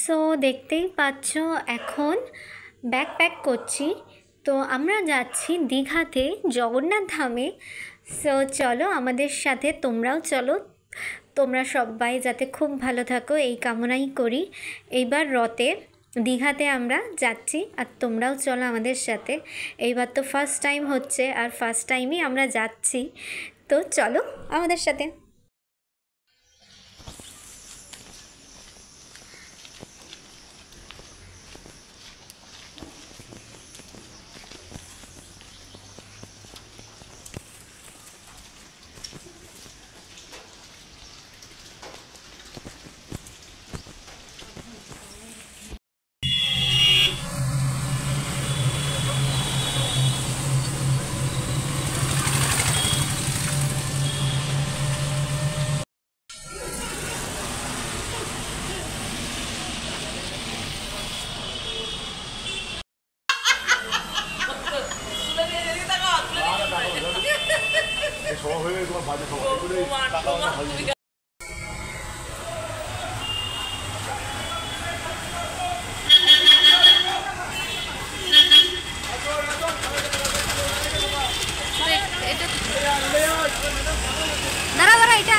So দেখতেই পাচ্ছ এখন ব্যাগ প্যাক করছি। তো আমরা যাচ্ছি দীঘাতে জগন্নাথ ধামে। সো চলো আমাদের সাথে, তোমরাও চলো। তোমরা সবাই যাতে খুব ভালো থাকো এই কামনাই করি। এইবার রথে দীঘাতে আমরা যাচ্ছি, আর তোমরাও চলো আমাদের সাথে। এইবার তো ফার্স্ট টাইম হচ্ছে, আর ফার্স্ট টাইমই আমরা যাচ্ছি, তো চলো আমাদের সাথে। দাঁড়া এটা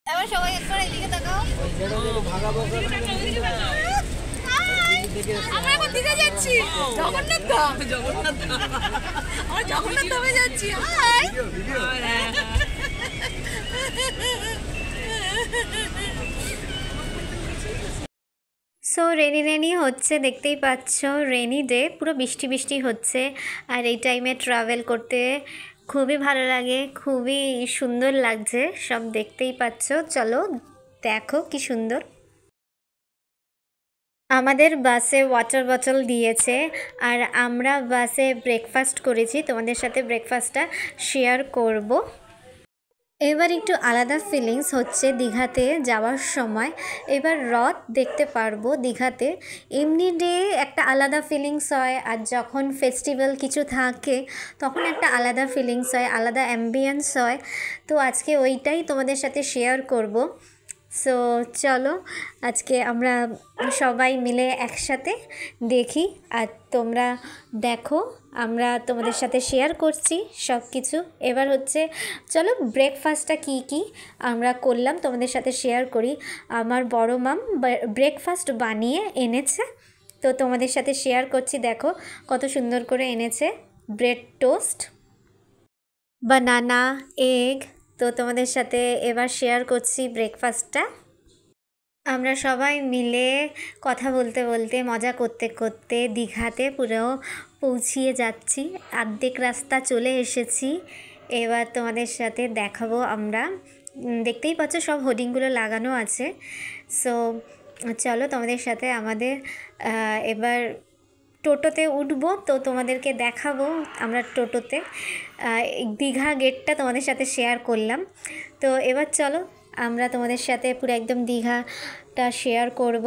এবার সবাই একবার এদিকে তাকাও। আমরা এখন দীঘা যাচ্ছি, জগন্নাথ ধাম। আমরা জগন্নাথ ধামে যাচ্ছি। সো রেনি হচ্ছে, দেখতেই পাচ্ছ রেনি ডে, পুরো বৃষ্টি বৃষ্টি হচ্ছে। আর এই টাইমে ট্রাভেল করতে খুবই ভালো লাগে, খুবই সুন্দর লাগছে, সব দেখতেই পাচ্ছ। চলো দেখো কি সুন্দর। আমাদের বাসে ওয়াটার বটল দিয়েছে, আর আমরা বাসে ব্রেকফাস্ট করেছি, তোমাদের সাথে ব্রেকফাস্টটা শেয়ার করব। এবার একটু আলাদা ফিলিংস হচ্ছে দীঘাতে যাওয়ার সময়। এবার রথ দেখতে পারবো দীঘাতে। এমনি ডে একটা আলাদা ফিলিংস হয়, আর যখন ফেস্টিভ্যাল কিছু থাকে তখন একটা আলাদা ফিলিংস হয়, আলাদা অ্যাম্বিয়েন্স হয়। তো আজকে ওইটাই তোমাদের সাথে শেয়ার করব। সো চলো আজকে আমরা সবাই মিলে একসাথে দেখি, আর তোমরা দেখো, আমরা তোমাদের সাথে শেয়ার করছি সব কিছু। এবার হচ্ছে চলো ব্রেকফাস্টটা কি আমরা করলাম তোমাদের সাথে শেয়ার করি। আমার বড় মাম ব্রেকফাস্ট বানিয়ে এনেছে, তো তোমাদের সাথে শেয়ার করছি। দেখো কত সুন্দর করে এনেছে, ব্রেড টোস্ট, বানানা, এগ। তো তোমাদের সাথে এবার শেয়ার করছি ব্রেকফাস্টটা। আমরা সবাই মিলে কথা বলতে বলতে, মজা করতে করতে দীঘাতে পুরো পৌঁছিয়ে যাচ্ছি, অর্ধেক রাস্তা চলে এসেছি। এবার তোমাদের সাথে দেখাবো আমরা। দেখতেই পাচ্ছ সব হোর্ডিংগুলো লাগানো আছে। সো চলো তোমাদের সাথে আমাদের এবার টোটোতে উঠবো, তো তোমাদেরকে দেখাবো আমরা টোটোতে। দীঘা গেটটা তোমাদের সাথে শেয়ার করলাম। তো এবার চলো আমরা তোমাদের সাথে পুরো একদম দীঘাটা শেয়ার করব।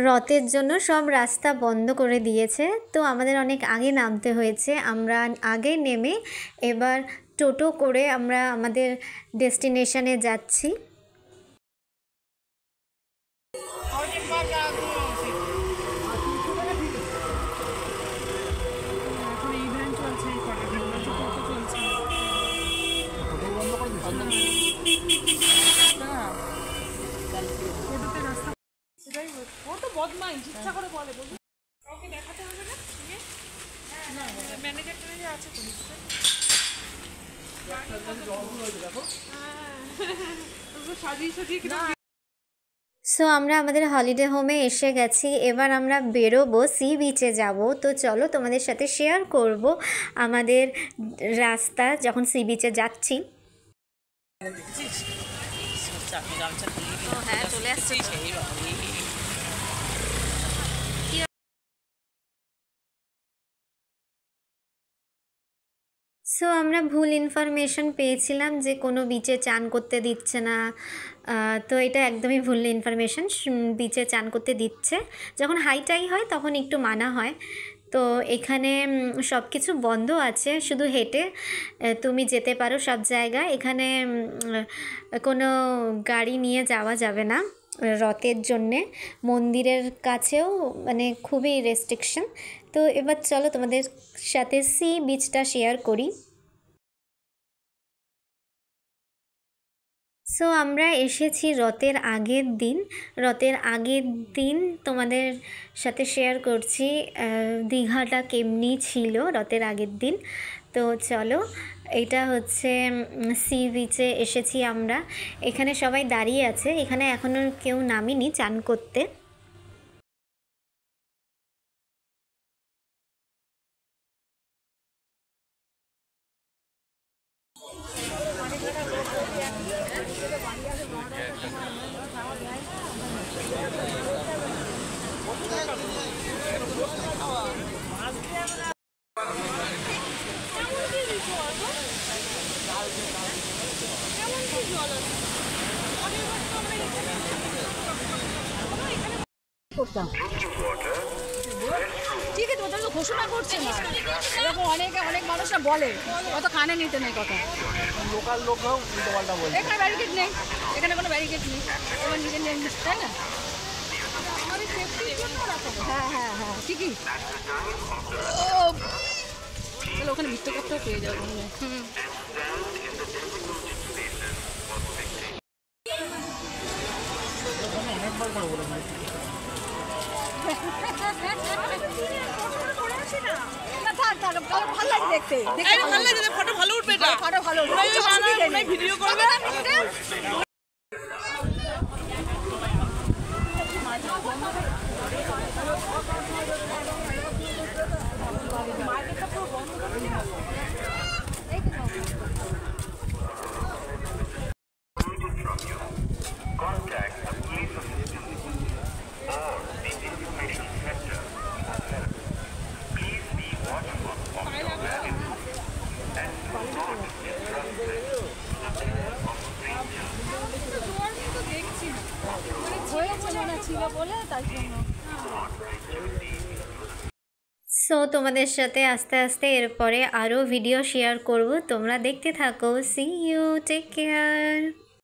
রথের জন্য সব রাস্তা বন্ধ করে দিয়েছে, তো আমাদের অনেক আগে নামতে হয়েছে। আমরা আগে নেমে এবার টোটো করে আমরা আমাদের ডেস্টিনেশনে যাচ্ছি। সো আমরা আমাদের হলিডে হোমে এসে গেছি। এবার আমরা বেরোবো, সি বিচে যাব। তো চলো তোমাদের সাথে শেয়ার করব আমাদের রাস্তা যখন সি বিচে যাচ্ছি। গামছা দিয়ে হ্যাঁ চলে আসছে সেই বাবা সো আমরা ভুল ইনফরমেশন পেয়েছিলাম যে কোনো বিচে চান করতে দিচ্ছে না। তো এটা একদমই ভুল ইনফরমেশন। বিচে চান করতে দিচ্ছে, যখন হাই টাই হয় তখন একটু মানা হয়। তো এখানে সব কিছু বন্ধ আছে, শুধু হেঁটে তুমি যেতে পারো সব জায়গায়। এখানে কোনো গাড়ি নিয়ে যাওয়া যাবে না রথের জন্যে। মন্দিরের কাছেও মানে খুবই রেস্ট্রিকশন। তো এবার চলো তোমাদের সাথে সি বিচটা শেয়ার করি। সো আমরা এসেছি রথের আগের দিন। রথের আগের দিন তোমাদের সাথে শেয়ার করছি দীঘাটা কেমনি ছিল রথের আগের দিন। তো চলো, এটা হচ্ছে সি বিচে এসেছি আমরা। এখানে সবাই দাঁড়িয়ে আছে, এখানে এখনও কেউ নামিনি চান করতে। ঠিক আছে, ওটা তো ঘোষণা করছে না, এরকম অনেক মানুষরা বলে, অত কানে নিতে নেই কথা। লোকাল লোকরাও উল্টোপাল্টা বলে। এখানে ব্যারিকেড নেই, এখানে কোনো ব্যারিকেড নেই, এবার নিজের নেই, তাই না? হ্যাঁ হ্যাঁ হ্যাঁ ঠিকই। ও তাহলে ওখানে মৃত্যু করতেও পেয়ে যাবো। ভালো লাগে দেখতে, ভালো লাগে, ফটো ভালো উঠবে, ফটো ভালো উঠবে, ভিডিও করবে। সো তোমাদের সাথে আস্তে আস্তে এরপরে আরও ভিডিও শেয়ার করব, তোমরা দেখতে থাকো। See you, take care.